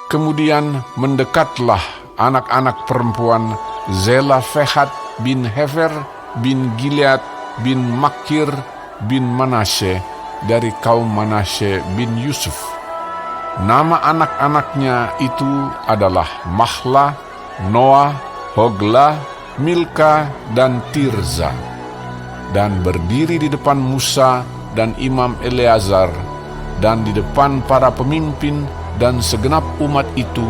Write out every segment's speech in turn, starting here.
Kemudian mendekatlah anak-anak perempuan Zelafehat bin Hefer bin Gilead bin Makir bin Manasye dari kaum Manasye bin Yusuf. Nama anak-anaknya itu adalah Mahla, Noah, Hogla, Milka, dan Tirza. Dan berdiri di depan Musa dan Imam Eleazar dan di depan para pemimpin dan segenap umat itu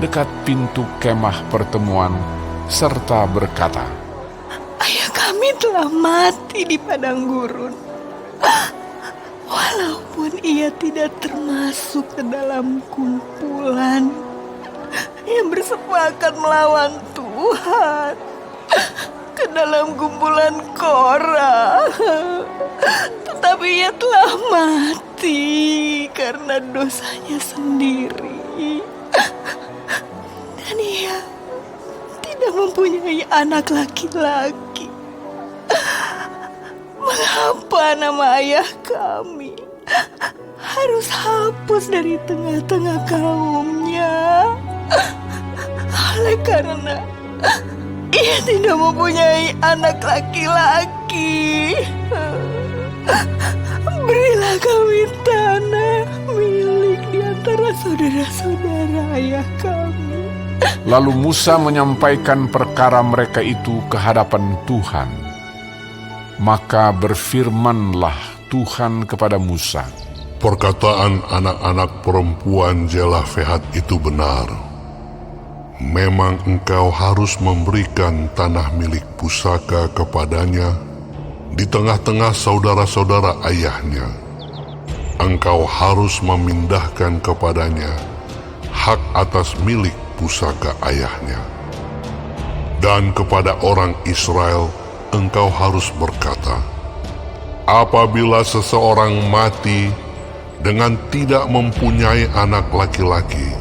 dekat pintu kemah pertemuan, serta berkata, Ayah kami telah mati di padang gurun, walaupun ia tidak termasuk ke dalam kumpulan yang bersepakat melawan Tuhan, ke dalam kumpulan Korah. Tetapi ia telah mati karena dosanya sendiri, dan ia tidak mempunyai anak laki-laki. Mengapa nama ayah kami harus hapus dari tengah-tengah kaumnya? Oleh karena ia tidak mempunyai anak laki-laki. Berilah kami tanah milik di antara saudara-saudara ayah kami. Lalu Musa menyampaikan perkara mereka itu ke hadapan Tuhan. Maka berfirmanlah Tuhan kepada Musa, perkataan anak-anak perempuan Zelafehat itu benar. Memang engkau harus memberikan tanah milik pusaka kepadanya di tengah-tengah saudara-saudara ayahnya. Engkau harus memindahkan kepadanya hak atas milik pusaka ayahnya. Dan kepada orang Israel engkau harus berkata, apabila seseorang mati dengan tidak mempunyai anak laki-laki,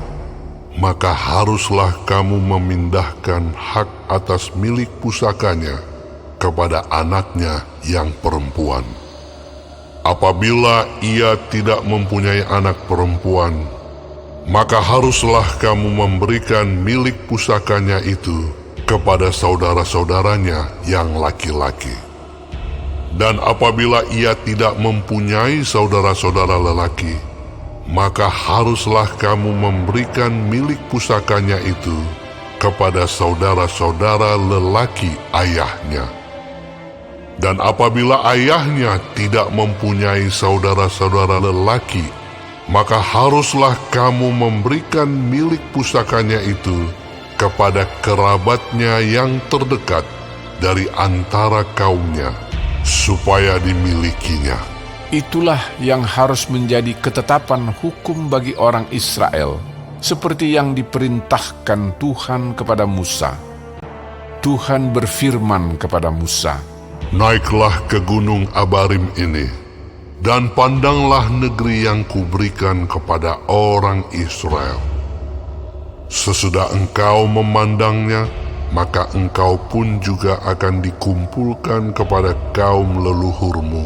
maka haruslah kamu memindahkan hak atas milik pusakanya kepada anaknya yang perempuan. Apabila ia tidak mempunyai anak perempuan, maka haruslah kamu memberikan milik pusakanya itu kepada saudara-saudaranya yang laki-laki. Dan apabila ia tidak mempunyai saudara-saudara lelaki, maka haruslah kamu memberikan milik pusakanya itu kepada saudara-saudara lelaki ayahnya. Dan apabila ayahnya tidak mempunyai saudara-saudara lelaki, maka haruslah kamu memberikan milik pusakanya itu kepada kerabatnya yang terdekat dari antara kaumnya, supaya dimilikinya. Itulah yang harus menjadi ketetapan hukum bagi orang Israel, seperti yang diperintahkan Tuhan kepada Musa. Tuhan berfirman kepada Musa, naiklah ke gunung Abarim ini, dan pandanglah negeri yang kuberikan kepada orang Israel. Sesudah engkau memandangnya, maka engkau pun juga akan dikumpulkan kepada kaum leluhurmu,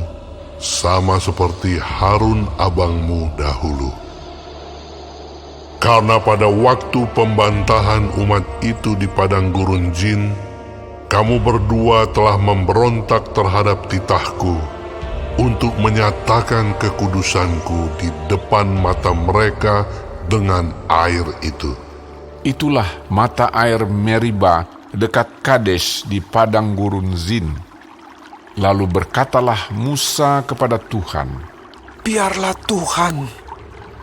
sama seperti Harun abangmu dahulu. Karena pada waktu pembantahan umat itu di padang gurun Zin, kamu berdua telah memberontak terhadap titahku untuk menyatakan kekudusanku di depan mata mereka dengan air itu. Itulah mata air Meriba dekat Kades di padang gurun Zin. Lalu berkatalah Musa kepada Tuhan, biarlah Tuhan,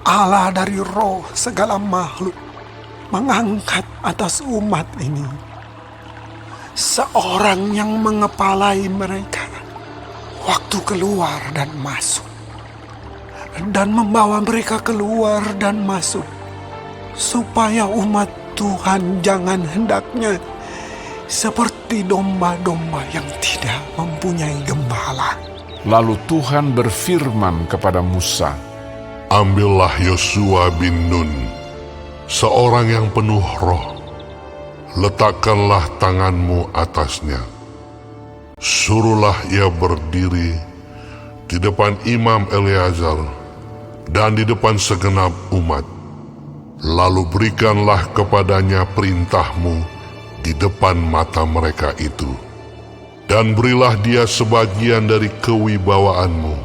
Allah dari roh segala makhluk, mengangkat atas umat ini seorang yang mengepalai mereka waktu keluar dan masuk, dan membawa mereka keluar dan masuk, supaya umat Tuhan jangan hendaknya seperti domba-domba yang tidak mempunyai gembala. Lalu Tuhan berfirman kepada Musa, ambillah Yosua bin Nun, seorang yang penuh roh, letakkanlah tanganmu atasnya. Suruhlah ia berdiri di depan Imam Eleazar dan di depan segenap umat, Lalu berikanlah kepadanya perintahmu di depan mata mereka itu, dan berilah dia sebagian dari kewibawaanmu,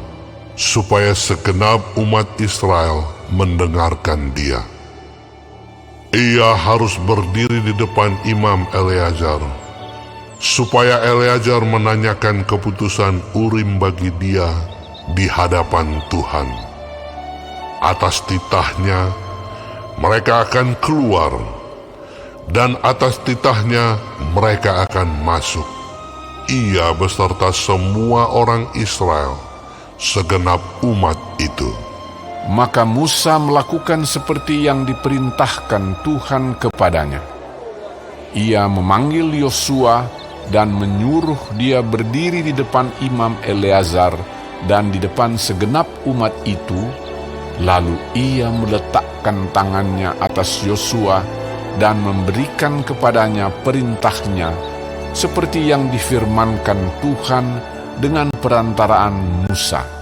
supaya segenap umat Israel mendengarkan dia. Ia harus berdiri di depan Imam Eleazar, supaya Eleazar menanyakan keputusan Urim bagi dia di hadapan Tuhan. Atas titahnya mereka akan keluar, dan atas titahnya mereka akan masuk, ia beserta semua orang Israel, segenap umat itu. Maka Musa melakukan seperti yang diperintahkan Tuhan kepadanya. Ia memanggil Yosua dan menyuruh dia berdiri di depan Imam Eleazar dan di depan segenap umat itu. Lalu ia meletakkan tangannya atas Yosua dan memberikan kepadanya perintahnya, seperti yang difirmankan Tuhan dengan perantaraan Musa.